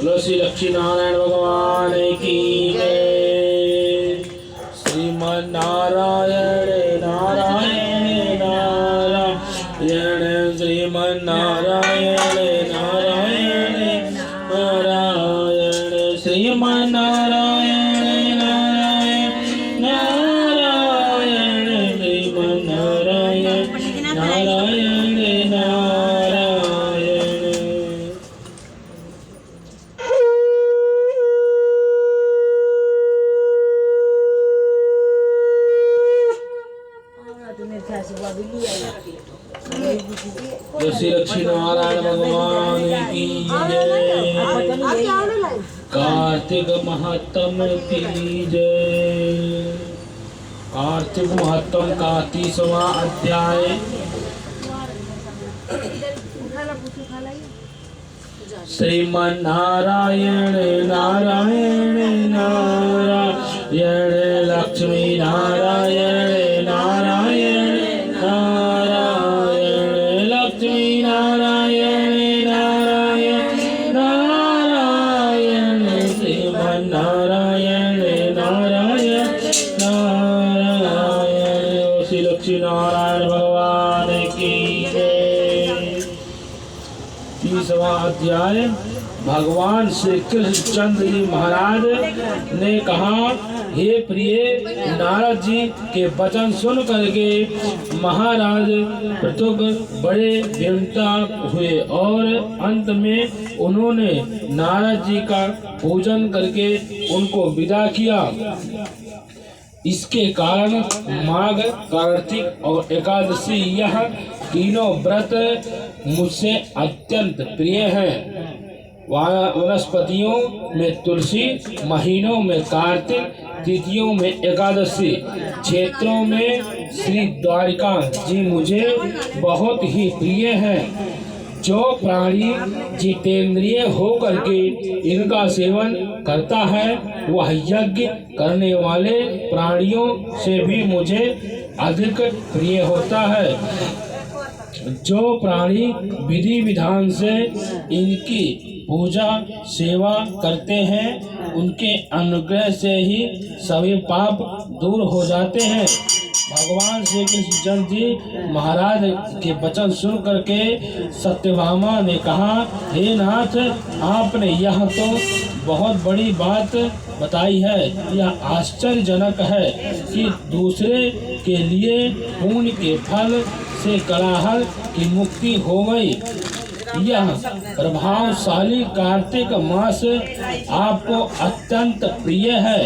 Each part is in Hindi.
तुलसी लक्ष्मी नारायण भगवान की जय। श्रीमन नारायण नारायण नारायण श्रीमन नारायण नारायण नारायण श्रीमन नारायण नारायण नारायण श्रीमन नारायण नारायण नारायण। श्री लक्ष्मी नारायण भगवान की जय। कार्तिक महात्म की जय। कार्तिक महात्म का 30वां अध्याय। श्रीमन नारायण नारायण नारायण लक्ष्मी नारायण नारायण नारायण लक्ष्मी नारायण नारायण नारायण श्रीमन नारायण नारायण नारायण। श्री लक्ष्मी नारायण भगवान की जय। 30वां अध्याय। भगवान श्री कृष्ण चंद्र जी महाराज ने कहा, हे प्रिय नारद जी के वचन सुन करके महाराज पृथुक बड़े विनम्र हुए और अंत में उन्होंने नारद जी का पूजन करके उनको विदा किया। इसके कारण माघ, कार्तिक और एकादशी यह तीनों व्रत मुझसे अत्यंत प्रिय हैं। वनस्पतियों में तुलसी, महीनों में कार्तिक, तिथियों में एकादशी, क्षेत्रों में श्री द्वारिका जी मुझे बहुत ही प्रिय हैं। जो प्राणी जितेंद्रिय होकर के इनका सेवन करता है वह यज्ञ करने वाले प्राणियों से भी मुझे अधिक प्रिय होता है। जो प्राणी विधि विधान से इनकी पूजा सेवा करते हैं उनके अनुग्रह से ही सभी पाप दूर हो जाते हैं। भगवान श्री कृष्ण चंद्र जी महाराज के वचन सुन करके सत्यभामा ने कहा, हे नाथ, आपने यह तो बहुत बड़ी बात बताई है। यह आश्चर्यजनक है कि दूसरे के लिए पुण्य के फल से कलाहल की मुक्ति हो गई। यह प्रभावशाली कार्तिक मास आपको अत्यंत प्रिय है,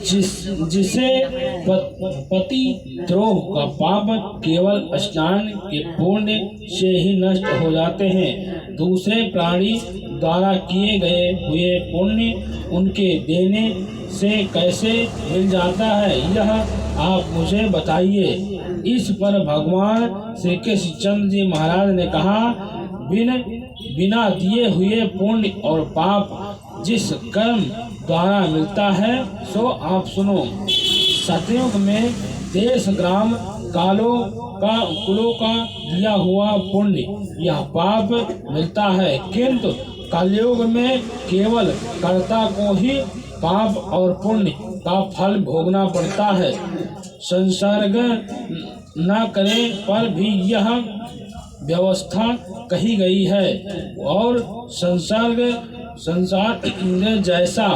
जिसे पति द्रोह का पाप केवल स्नान के पुण्य से ही नष्ट हो जाते हैं। दूसरे प्राणी द्वारा किए गए हुए पुण्य उनके देने से कैसे मिल जाता है, यह आप मुझे बताइए। इस पर भगवान श्री कृष्ण चंद्र जी महाराज ने कहा, बिना दिए हुए पुण्य और पाप जिस कर्म द्वारा मिलता है सो आप सुनो। सतयुग में देश ग्राम कुलों का दिया हुआ पुण्य यह पाप मिलता है, किंतु कलयुग में केवल कर्ता को ही पाप और पुण्य का फल भोगना पड़ता है। संसर्ग न करे पर भी यह व्यवस्था कही गई है और संसार जैसा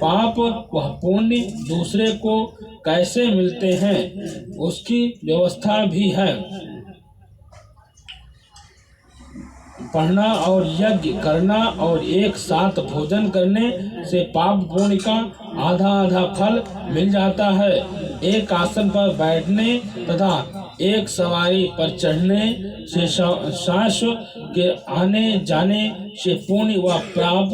पाप वह पुण्य दूसरे को कैसे मिलते हैं उसकी व्यवस्था भी है। पढ़ना और यज्ञ करना और एक साथ भोजन करने से पाप पुण्य का आधा आधा फल मिल जाता है। एक आसन पर बैठने तथा एक सवारी पर चढ़ने से सांस के आने जाने से पुण्य व पाप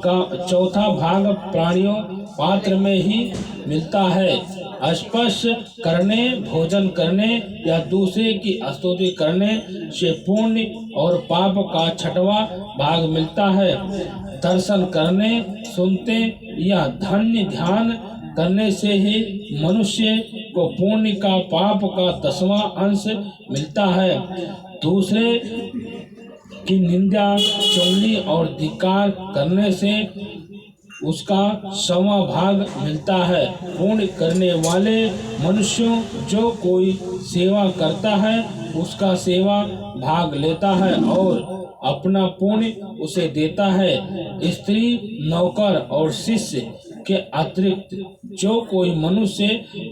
का चौथा भाग प्राणियों पात्र में ही मिलता है। स्पर्श करने, भोजन करने या दूसरे की स्तुति करने से पुण्य और पाप का छठवां भाग मिलता है। दर्शन करने, सुनते या धन्य ध्यान करने से ही मनुष्य को पुण्य का पाप का 10वां अंश मिलता है। की निंदा, चुगली और धिक्कार करने से उसका 100वां भाग मिलता है। पुण्य करने वाले मनुष्यों जो कोई सेवा करता है उसका सेवा भाग लेता है और अपना पुण्य उसे देता है। स्त्री, नौकर और शिष्य के अतिरिक्त जो कोई मनुष्य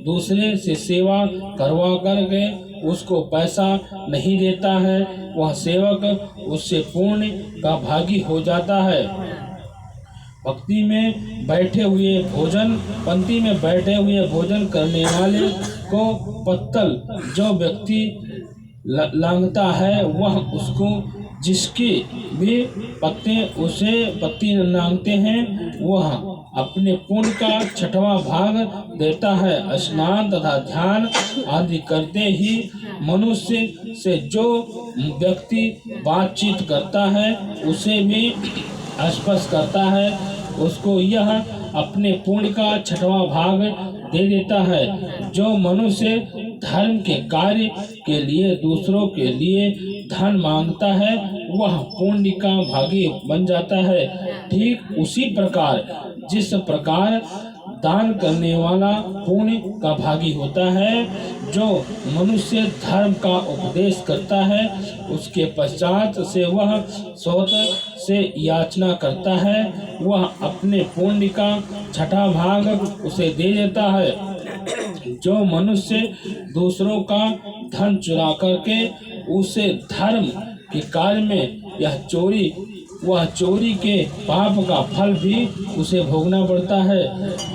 दूसरे से सेवा करवा करके उसको पैसा नहीं देता है, वह सेवक उससे पुण्य का भागी हो जाता है। पंक्ति में बैठे हुए भोजन करने वाले को पत्तल जो व्यक्ति लांघता है वह उसको जिसकी भी पत्ती लांघते हैं वह अपने पुण्य का 6वां भाग देता है। स्नान तथा ध्यान आदि करते ही मनुष्य से जो व्यक्ति बातचीत करता है उसे भी स्पर्श करता है, उसको यह अपने पुण्य का 6वां भाग दे देता है। जो मनुष्य धर्म के कार्य के लिए दूसरों के लिए धन मांगता है वह पुण्य का भागी बन जाता है। ठीक उसी प्रकार जिस प्रकार दान करने वाला पुण्य का भागी होता है, जो मनुष्य धर्म का उपदेश करता है उसके पश्चात से वह स्वतः से याचना करता है, वह अपने पुण्य का 6वां भाग उसे दे देता है। जो मनुष्य दूसरों का धन चुरा करके उसे धर्म के कार्य में वह चोरी के पाप का फल भी उसे भोगना पड़ता है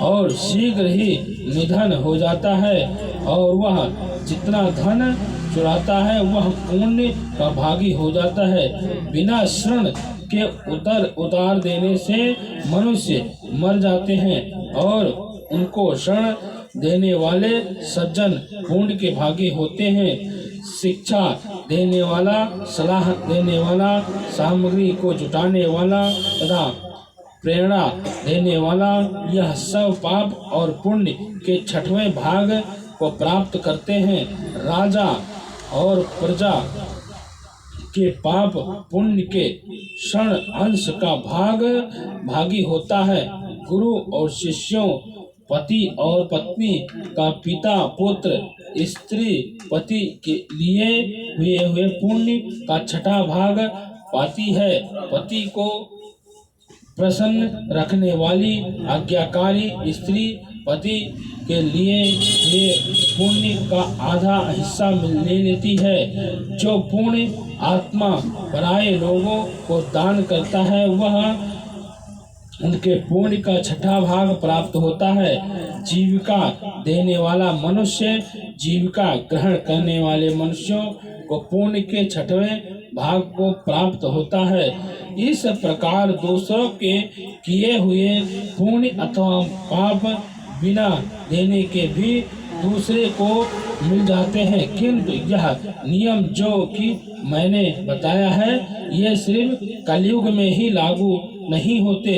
और शीघ्र ही निधन हो जाता है और वह जितना धन चुराता है वह पुण्य का भागी हो जाता है। बिना श्रण के उतार देने से मनुष्य मर जाते हैं और उनको शरण देने वाले सज्जन पुण्य के भागी होते हैं। शिक्षा देने वाला, सलाह देने वाला, सामग्री को जुटाने वाला तथा प्रेरणा देने वाला यह सब पाप और पुण्य के 6वें भाग को प्राप्त करते हैं। राजा और प्रजा के पाप पुण्य के क्षण अंश का भागी होता है। गुरु और शिष्यों, पति और पत्नी का पिता पुत्र, स्त्री पति के लिए हुए पुण्य का 6वां भाग पाती है। पति को प्रसन्न रखने वाली आज्ञाकारी स्त्री पति के लिए हुए पुण्य का आधा हिस्सा ले लेती है। जो पुण्य आत्मा पराये लोगों को दान करता है वह उनके पुण्य का 6वां भाग प्राप्त होता है। जीविका देने वाला मनुष्य जीविका ग्रहण करने वाले मनुष्यों को पुण्य के 6वें भाग को प्राप्त होता है। इस प्रकार दूसरों के किए हुए पुण्य अथवा पाप बिना देने के भी दूसरे को मिल जाते हैं, किंतु यह नियम जो कि मैंने बताया है ये सिर्फ कलयुग में ही लागू नहीं होते।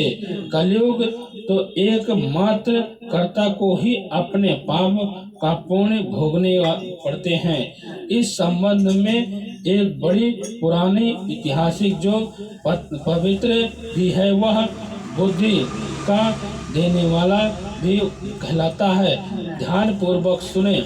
कलयुग तो एक मात्र कर्ता को ही अपने पाप का पुण्य भोगने पड़ते हैं। इस संबंध में एक बड़ी पुरानी ऐतिहासिक जो पवित्र भी है वह बुद्धि का देने वाला भी कहलाता है। ध्यान पूर्वक सुने।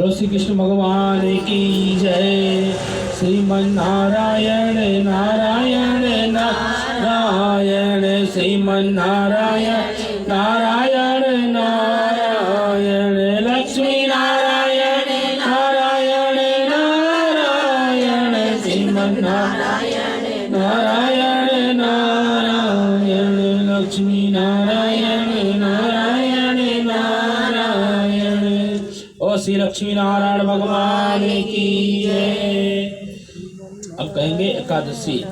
श्री कृष्ण भगवान की जय। श्रीमन नारायण नारायण नारायण, श्रीमन नारायण नारायण नारायण, लक्ष्मी नारायण नारायण नारायण, श्रीमन नारायण नारायण नारायण, लक्ष्मी नारायण नारायण नारायण। ओ श्री लक्ष्मी नारायण भगवान की जय। अब कहेंगे एकादशी।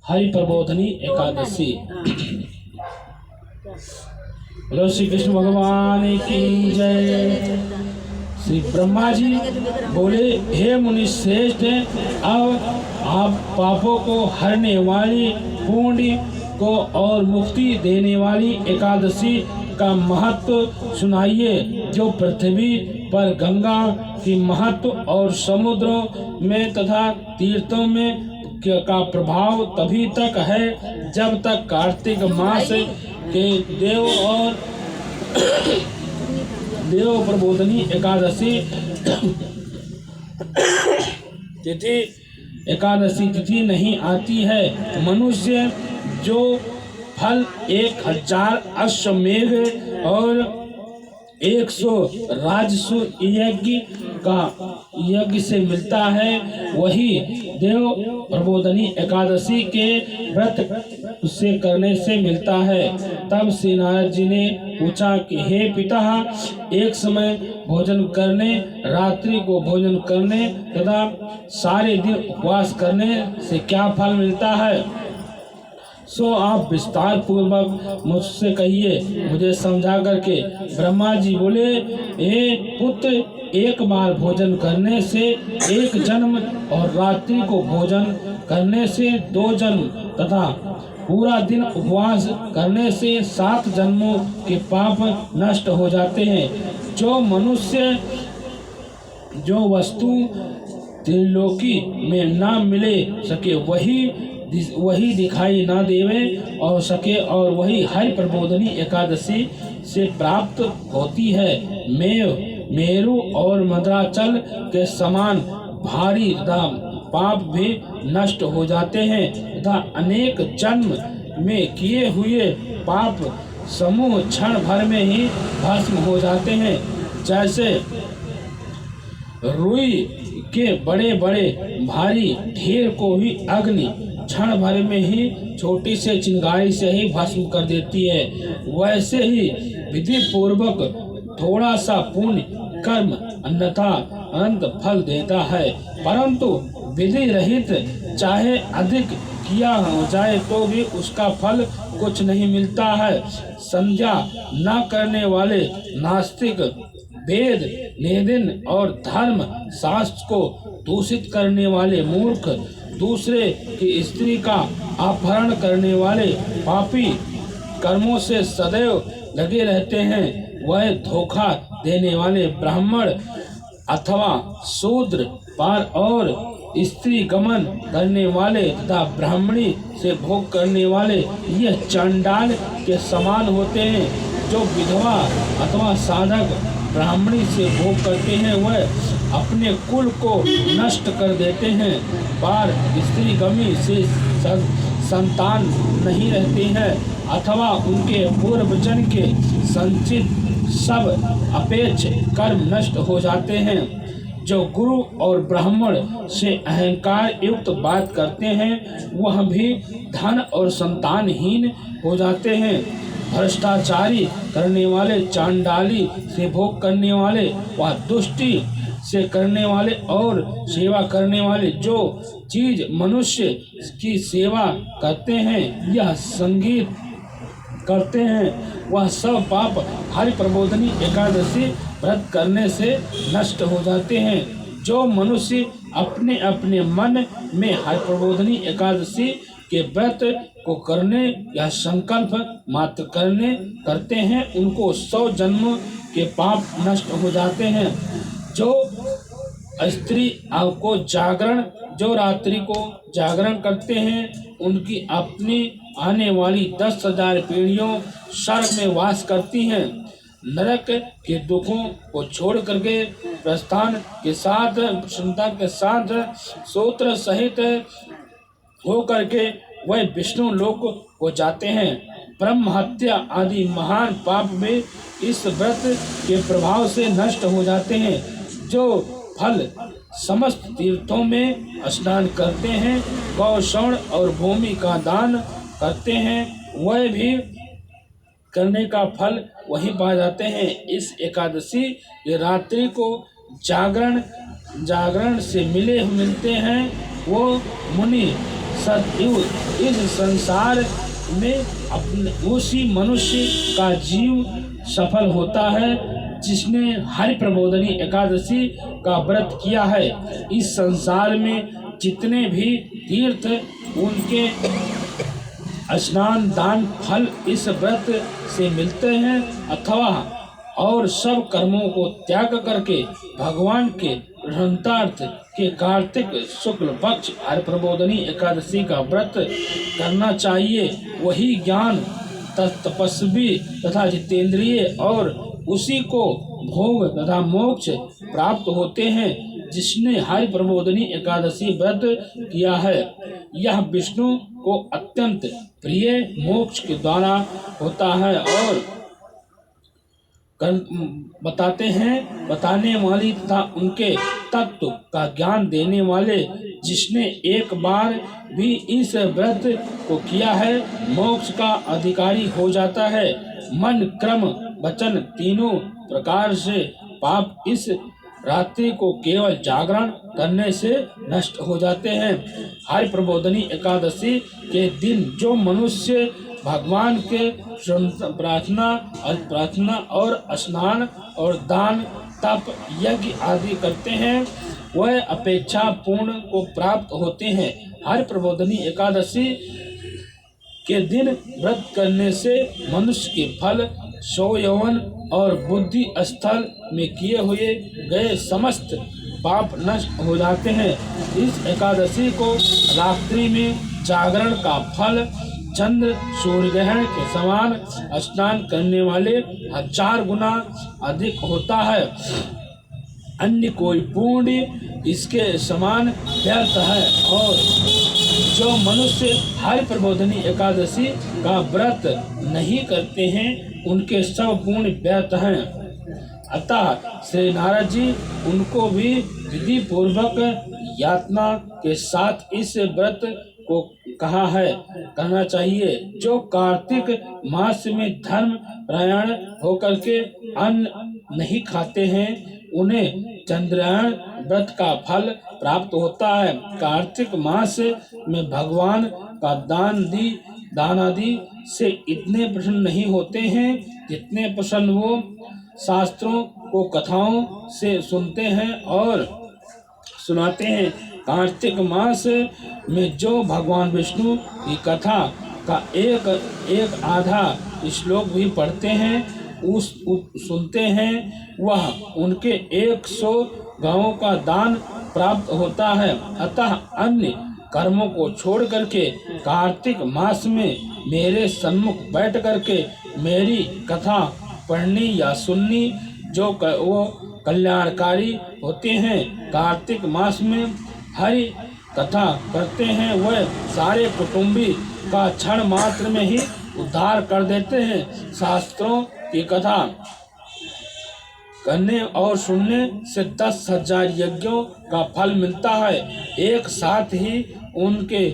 हरि प्रबोधनी एकादशी। बोलो श्री कृष्ण भगवान की जय। श्री ब्रह्मा जी बोले, हे मुनि श्रेष्ठ, अब आप पापों को हरने वाली पुण्य को और मुक्ति देने वाली एकादशी का महत्व सुनाइए। जो पृथ्वी पर गंगा की महत्व और समुद्रों में तथा तीर्थों में का प्रभाव तभी तक है जब तक कार्तिक मास के देव प्रबोधनी एकादशी तिथि नहीं आती है। मनुष्य जो फल 1000 अश्वमेध और 100 राजसूय यज्ञ से मिलता है, वही देव प्रबोधनी एकादशी के व्रत से करने से मिलता है। तब श्री नारद जी ने पूछा कि हे पिता, एक समय भोजन करने, रात्रि को भोजन करने तथा सारे दिन उपवास करने से क्या फल मिलता है? सो आप विस्तार पूर्वक मुझसे कहिए, मुझे समझा करके। ब्रह्मा जी बोले, हे पुत्र, एक बार भोजन करने से 1 जन्म और रात्रि को भोजन करने से 2 जन्म तथा पूरा दिन उपवास करने से 7 जन्मों के पाप नष्ट हो जाते हैं। जो मनुष्य जो वस्तु त्रिलोकी में ना मिले सके वही दिखाई ना देवे और सके और वही हरि प्रबोधनी एकादशी से प्राप्त होती है। मेरु और मद्राचल के समान भारी पाप भी नष्ट हो जाते हैं तथा अनेक जन्म में किए हुए पाप समूह क्षण भर में ही भस्म हो जाते हैं। जैसे रुई के बड़े बड़े भारी ढेर को ही अग्नि क्षण भर में ही छोटी से चिंगारी से ही भस्म कर देती है, वैसे ही विधि पूर्वक थोड़ा सा पुण्य कर्म अन्यथा अनंत फल देता है। परंतु विधि रहित चाहे अधिक किया हो जाए तो भी उसका फल कुछ नहीं मिलता है। संध्या न करने वाले नास्तिक, वेद निदिन और धर्म शास्त्र को दूषित करने वाले मूर्ख, दूसरे की स्त्री का अपहरण करने वाले पापी, कर्मों से सदैव लगे रहते हैं, वह धोखा देने वाले ब्राह्मण अथवा शूद्र पार और स्त्री गमन करने वाले तथा ब्राह्मणी से भोग करने वाले यह चंडाल के समान होते हैं। जो विधवा अथवा साधक ब्राह्मणी से भोग करते हैं वह अपने कुल को नष्ट कर देते हैं। पार स्त्री गमी से संतान नहीं रहती है अथवा उनके पूर्वजन के संचित सब अपेक्ष कर्म नष्ट हो जाते हैं। जो गुरु और ब्राह्मण से अहंकार युक्त बात करते हैं वह भी धन और संतानहीन हो जाते हैं। भ्रष्टाचारी करने वाले, चांडाली से भोग करने वाले, वह दुष्टि से करने वाले और सेवा करने वाले, जो चीज मनुष्य की सेवा करते हैं, यह संगीत करते हैं, वह सब पाप हरि प्रबोधनी एकादशी व्रत करने से नष्ट हो जाते हैं। जो मनुष्य अपने अपने मन में हरि प्रबोधनी एकादशी के व्रत को करने या संकल्प मात्र करते हैं, उनको 100 जन्मों के पाप नष्ट हो जाते हैं। जो स्त्री को जो रात्रि को जागरण करते हैं, उनकी अपनी आने वाली 10,000 पीढ़ियों स्वर्ग में वास करती हैं। नरक के दुखों को छोड़ करके प्रस्थान के साथ, प्रसन्नता के साथ, सूत्र सहित हो करके वह विष्णु लोक को जाते हैं। ब्रह्म हत्या आदि महान पाप भी इस व्रत के प्रभाव से नष्ट हो जाते हैं। जो फल समस्त तीर्थों में स्नान करते हैं, गौशौण और भूमि का दान करते हैं, वह भी करने का फल वही पा जाते हैं। इस एकादशी के रात्रि को जागरण से मिलते हैं वो मुनि सतयुग इस संसार में अपने उसी मनुष्य का जीव सफल होता है जिसने हरि प्रबोधनी एकादशी का व्रत किया है। इस संसार में जितने भी तीर्थ उनके स्नान दान फल इस व्रत से मिलते हैं, अथवा और सब कर्मों को त्याग करके भगवान के ग्रंथार्थ के कार्तिक शुक्ल पक्ष हरिप्रबोधिनी एकादशी का व्रत करना चाहिए। वही ज्ञान तपस्वी तथा जितेंद्रिय और उसी को भोग तथा मोक्ष प्राप्त होते हैं जिसने हरि प्रबोधिनी एकादशी व्रत किया है। यह विष्णु को अत्यंत प्रिय मोक्ष के द्वारा होता है और बताने वाली तथा उनके तत्व का ज्ञान देने वाले जिसने एक बार भी इस व्रत को किया है मोक्ष का अधिकारी हो जाता है। मन क्रम वचन तीनों प्रकार से पाप इस रात्रि को केवल जागरण करने से नष्ट हो जाते हैं। हरि प्रबोधिनी एकादशी के दिन जो मनुष्य भगवान के प्रार्थना और स्नान और दान तप यज्ञ आदि करते हैं वह अपेक्षा पूर्ण को प्राप्त होते हैं। हरि प्रबोधिनी एकादशी के दिन व्रत करने से मनुष्य के फल सौयवन और बुद्धि स्थल में किए हुए गए समस्त पाप नष्ट हो जाते हैं। इस एकादशी को रात्रि में जागरण का फल चंद्र सूर्य ग्रहण के समान स्नान करने वाले 1000 गुना अधिक होता है। अन्य कोई पुण्य इसके समान व्यर्थ है और जो मनुष्य हरि प्रबोधिनी एकादशी का व्रत नहीं करते हैं उनके सब पुण्य व्यर्थ हैं। अतः श्री नारद जी उनको भी विधि पूर्वक यातना के साथ इस व्रत को कहा है करना चाहिए। जो कार्तिक मास में धर्म परायण होकर के अन्न नहीं खाते हैं उन्हें चंद्रग्रहण व्रत का फल प्राप्त होता है। कार्तिक मास में भगवान का दान आदि से इतने प्रसन्न नहीं होते हैं जितने प्रसन्न वो शास्त्रों को कथाओं से सुनते हैं और सुनाते हैं। कार्तिक मास में जो भगवान विष्णु की कथा का एक आधा श्लोक भी पढ़ते हैं सुनते हैं वह उनके 100 गांवों का दान प्राप्त होता है। अतः अन्य कर्मों को छोड़ करके कार्तिक मास में मेरे सन्मुख बैठ करके मेरी कथा पढ़नी या सुननी जो वो कल्याणकारी होते हैं। कार्तिक मास में हरि कथा करते हैं वह सारे कुटुंबी का क्षण मात्र में ही उद्धार कर देते हैं। शास्त्रों की कथा करने और सुनने से 10,000 यज्ञों का फल मिलता है। एक साथ ही उनके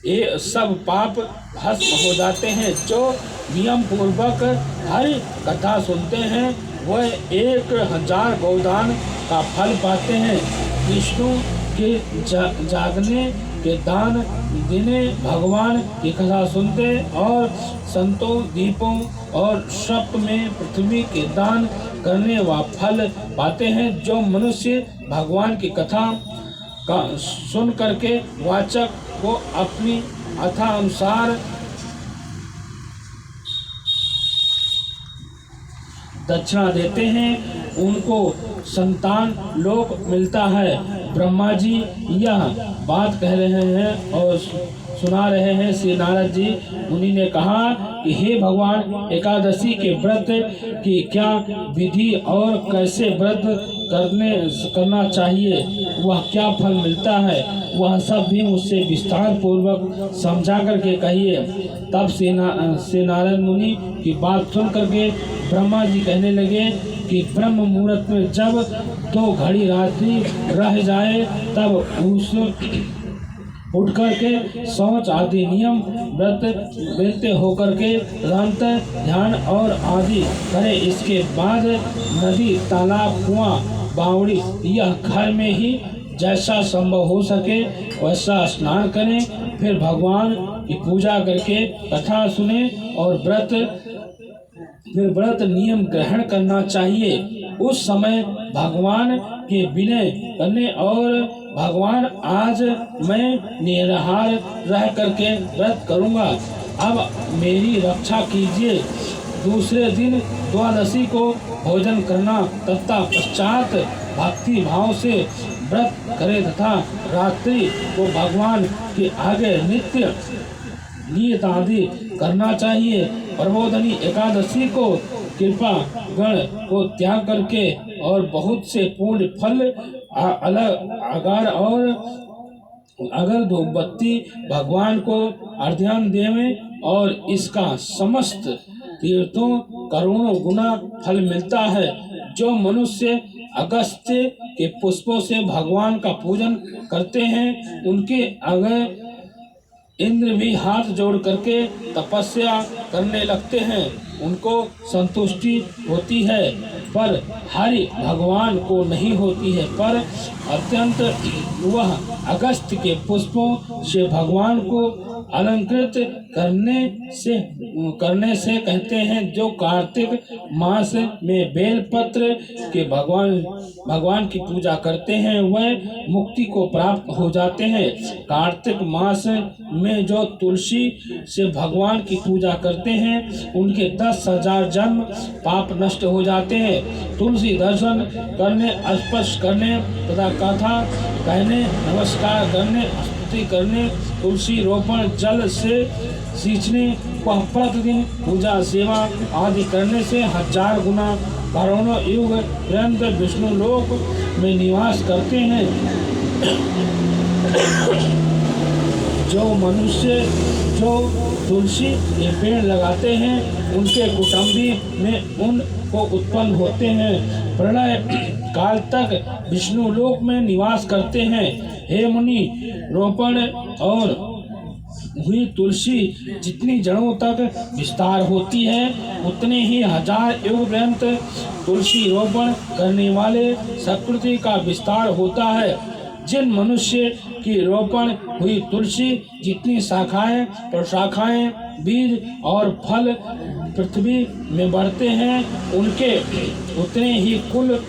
ये सब पाप भस्म हो जाते हैं। जो नियम पूर्वक हरि कथा सुनते हैं वह 1000 गोदान का फल पाते हैं। विष्णु के जागने के दान देने भगवान की कथा सुनते और संतों दीपों और सप में पृथ्वी के दान करने व फल पाते हैं। जो मनुष्य भगवान की कथा का सुन करके वाचक को अपनी अथा अनुसार दक्षिणा देते हैं उनको संतान लोक मिलता है। ब्रह्मा जी यह बात कह रहे हैं और सुना रहे हैं। श्री नारद जी उन्हीं ने कहा कि हे भगवान एकादशी के व्रत की क्या विधि और कैसे व्रत करना चाहिए वह क्या फल मिलता है वह सब भी मुझसे विस्तार पूर्वक समझा करके कहिए। तब श्री नारद मुनि की बात सुन करके ब्रह्मा जी कहने लगे कि ब्रह्म मुहूर्त में जब 2 घड़ी रात्रि रह जाए तब उस उठ करके शौच आदि नियम व्रत बेलते होकर के तदंतर ध्यान और आदि करे। इसके बाद नदी तालाब कुआं बावड़ी यह घर में ही जैसा संभव हो सके वैसा स्नान करें। फिर भगवान की पूजा करके कथा सुने और व्रत नियम ग्रहण करना चाहिए। उस समय भगवान के विनय करने और भगवान आज मैं निराहार रह करके व्रत करूंगा अब मेरी रक्षा कीजिए। दूसरे दिन द्वादशी को भोजन करना तथा पश्चात भक्ति भाव से व्रत करे तथा रात्रि को भगवान के आगे नित्य नियत आदि करना चाहिए। प्रबोधनी एकादशी को कृपा गण को त्याग करके और बहुत से पूर्ण फल अगर और अगर धूपबत्ती भगवान को अर्घ्य देवें और इसका समस्त तीर्थों करोड़ों गुना फल मिलता है। जो मनुष्य अगस्त्य के पुष्पों से भगवान का पूजन करते हैं उनके आगे इंद्र भी हाथ जोड़ करके तपस्या करने लगते हैं, उनको संतुष्टि होती है, पर हरि भगवान को नहीं होती है। पर अत्यंत वह अगस्त्य के पुष्पों से भगवान को अलंकृत करने से कहते हैं। जो कार्तिक मास में बेलपत्र के भगवान की पूजा करते हैं वह मुक्ति को प्राप्त हो जाते हैं। कार्तिक मास में जो तुलसी से भगवान की पूजा करते हैं उनके 10,000 जन्म पाप नष्ट हो जाते हैं। तुलसी दर्शन करने, स्पर्श करने तथा कथा कहने, नमस्कार करने, स्तुति करने, तुलसी रोपण, जल से सींचने, वह प्रतिदिन पूजा सेवा आदि करने से 1000 गुना करोड़ों युग पर्यंत विष्णु लोक में निवास करते हैं। जो मनुष्य जो तुलसी के पेड़ लगाते हैं उनके कुटुंबी में उनको उत्पन्न होते हैं, प्रलय काल तक विष्णु लोक में निवास करते हैं। हे मुनि, रोपण और हुई तुलसी जितनी जड़ों तक विस्तार होती है उतने ही 1000 युग पर्यंत तुलसी रोपण करने वाले सकृति का विस्तार होता है। जिन मनुष्य की रोपण हुई तुलसी जितनी शाखाएं, प्रशाखाएं, बीज और फल पृथ्वी में बढ़ते हैं उनके उतने ही कुल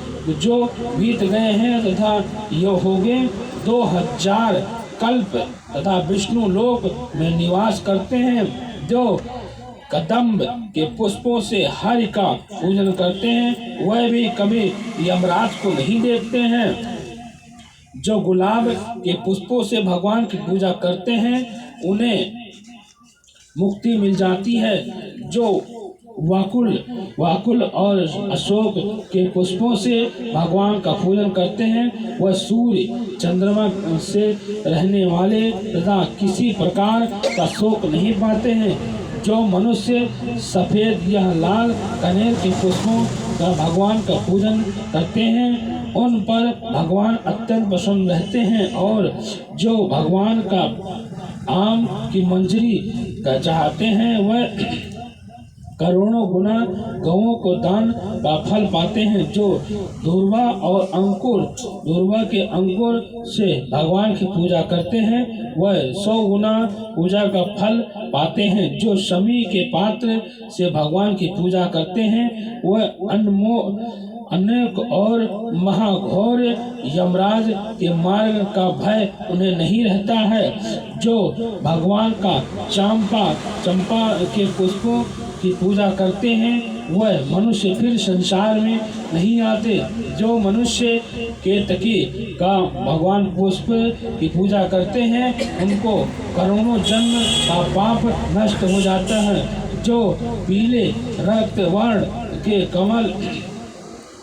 जो बीत गए हैं तथा ये हो गए 2000 कल्प तथा विष्णु लोक में निवास करते हैं। जो कदम्ब के पुष्पों से हरि का पूजन करते हैं वह भी कभी यमराज को नहीं देखते हैं। जो गुलाब के पुष्पों से भगवान की पूजा करते हैं उन्हें मुक्ति मिल जाती है। जो वाकुल और अशोक के पुष्पों से भगवान का पूजन करते हैं वह सूर्य चंद्रमा से रहने वाले तथा किसी प्रकार का शोक नहीं पाते हैं। जो मनुष्य सफेद या लाल कनेर के पुष्पों का भगवान का पूजन करते हैं उन पर भगवान अत्यंत प्रसन्न रहते हैं। और जो भगवान का आम की मंजरी का चाहते हैं वह करोड़ों गुना गौओं को दान का फल पाते हैं। जो दूर्वा और दूर्वा के अंकुर से भगवान की पूजा करते हैं वह 100 गुना पूजा का फल पाते हैं। जो शमी के पात्र से भगवान की पूजा करते हैं वह अनेक और महाघोर यमराज के मार्ग का भय उन्हें नहीं रहता है। जो भगवान का चंपा के पुष्पों की पूजा करते हैं वह मनुष्य फिर संसार में नहीं आते। जो मनुष्य केतकी का भगवान पुष्प की पूजा करते हैं उनको करोड़ों जन्म का पाप नष्ट हो जाता है। जो पीले रक्त वर्ण के कमल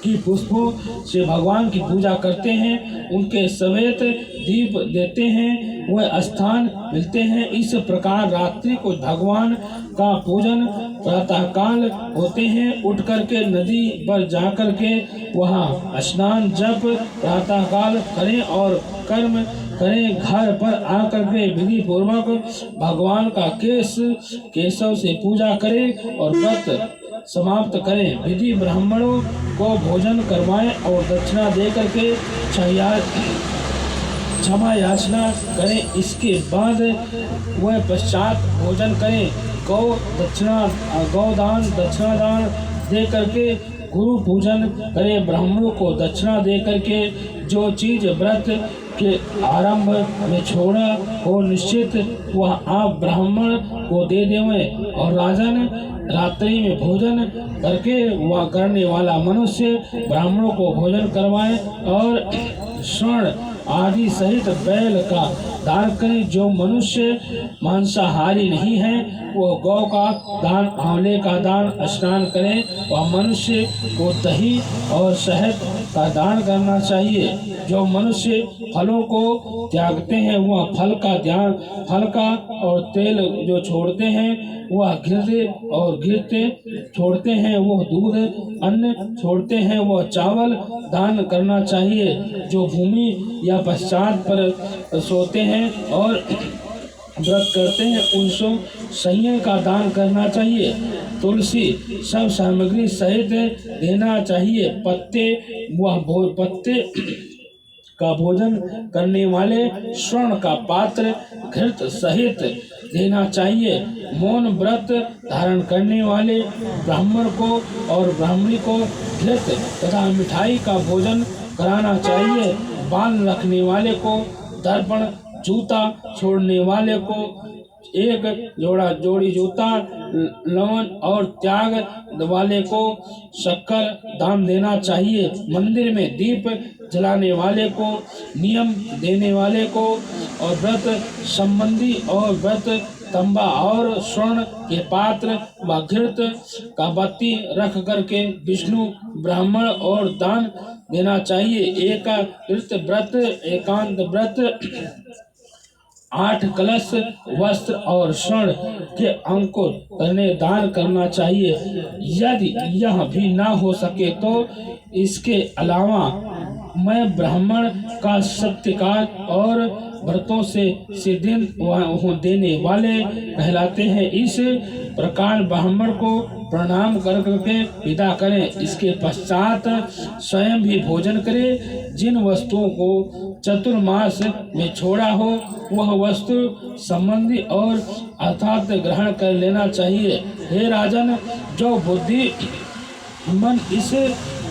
की पुष्पों से भगवान की पूजा करते हैं उनके समेत दीप देते हैं वह स्थान मिलते हैं। इस प्रकार रात्रि को भगवान का पूजन प्रातः काल होते हैं, उठ करके नदी पर जाकर के वहाँ स्नान जप प्रातः काल करें और कर्म करें। घर पर आकर के विधि पूर्वक भगवान का केशव से पूजा करें और व्रत समाप्त करें। विधि ब्राह्मणों को भोजन करवाएं और दक्षिणा दे करके क्षमा याचना करें। इसके बाद वह पश्चात भोजन करें। गौदान दक्षिणा दान दे करके गुरु पूजन करें। ब्राह्मणों को दक्षिणा दे करके जो चीज व्रत के आरंभ में छोड़ा हो निश्चित वह आप ब्राह्मण को दे देवें। और राजन, रात्रि में भोजन करके वह करने वाला मनुष्य ब्राह्मणों को भोजन करवाए और स्वर्ण आदि सहित बैल का दान करे। जो मनुष्य मांसाहारी नहीं है वो गौ का दान, आंवले का दान, स्नान करे। वह मनुष्य को दही और शहद का दान करना चाहिए। जो मनुष्य फलों को त्यागते हैं वह फल का और तेल जो छोड़ते हैं वह घृत छोड़ते हैं, वह दूध अन्न छोड़ते हैं, वह चावल दान करना चाहिए। जो भूमि या पश्चात पर सोते हैं और व्रत करते हैं उनको संयम का दान करना चाहिए। तुलसी सब सामग्री सहित देना चाहिए। पत्ते का भोजन करने वाले स्वर्ण का पात्र घृत सहित देना चाहिए। मौन व्रत धारण करने वाले ब्राह्मण को और ब्राह्मणी को घृत तथा मिठाई का भोजन कराना चाहिए। बाल रखने वाले को दर्पण, जूता छोड़ने वाले को एक जोड़ी जूता, लवण और त्याग वाले को शक्कर दान देना चाहिए। मंदिर में दीप जलाने वाले को, नियम देने वाले को और व्रत संबंधी और व्रत तंबा और स्वर्ण के पात्र व घृत का बत्ती रख करके विष्णु ब्राह्मण और दान देना चाहिए। एकांत व्रत 8 कलश वस्त्र और स्वर्ण के अंकुर करने दान करना चाहिए। यदि यह भी ना हो सके तो इसके अलावा मैं ब्राह्मण का सत्कार और व्रतों से सिद्धि देने वाले कहलाते हैं। इस प्रकार ब्राह्मण को प्रणाम करके विदा करें। इसके पश्चात स्वयं भी भोजन करें। जिन वस्तुओं को चतुर्मास में छोड़ा हो वह वस्तु संबंधी और अर्थात ग्रहण कर लेना चाहिए। हे राजन, जो बुद्धि मन इस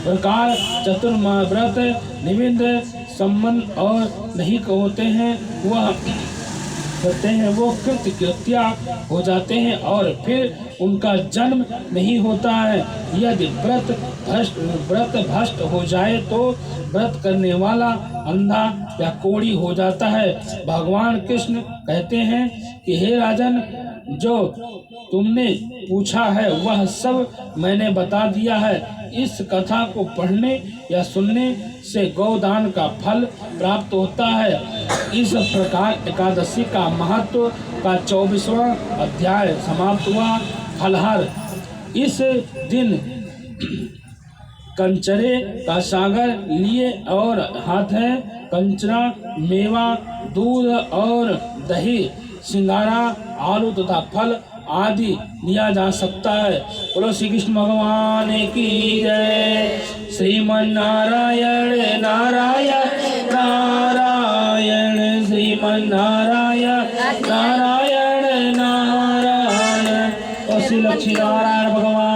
प्रकार चतुर्मास व्रत निमित्त संबंध और नहीं होते हैं वह करते हैं वो कृत्या हो जाते हैं और फिर उनका जन्म नहीं होता है। यदि व्रत भ्रष्ट हो जाए तो व्रत करने वाला अंधा या कोढ़ी हो जाता है। भगवान कृष्ण कहते हैं कि हे राजन, जो तुमने पूछा है वह सब मैंने बता दिया है। इस कथा को पढ़ने या सुनने से गौदान का फल प्राप्त होता है। इस प्रकार एकादशी का महत्व का 24वां अध्याय समाप्त हुआ। फलहार इस दिन कंचरे का सागर लिए और हाथ है कंचरा, मेवा, दूध और दही, सिंगारा, आलू तथा फल आदि लिया जा सकता है। बोलो श्री कृष्ण भगवान की जय। श्रीमन नारायण नारायण नारायण, श्रीमन नारायण नारायण नारायण। और श्री लक्ष्मी नारायण भगवान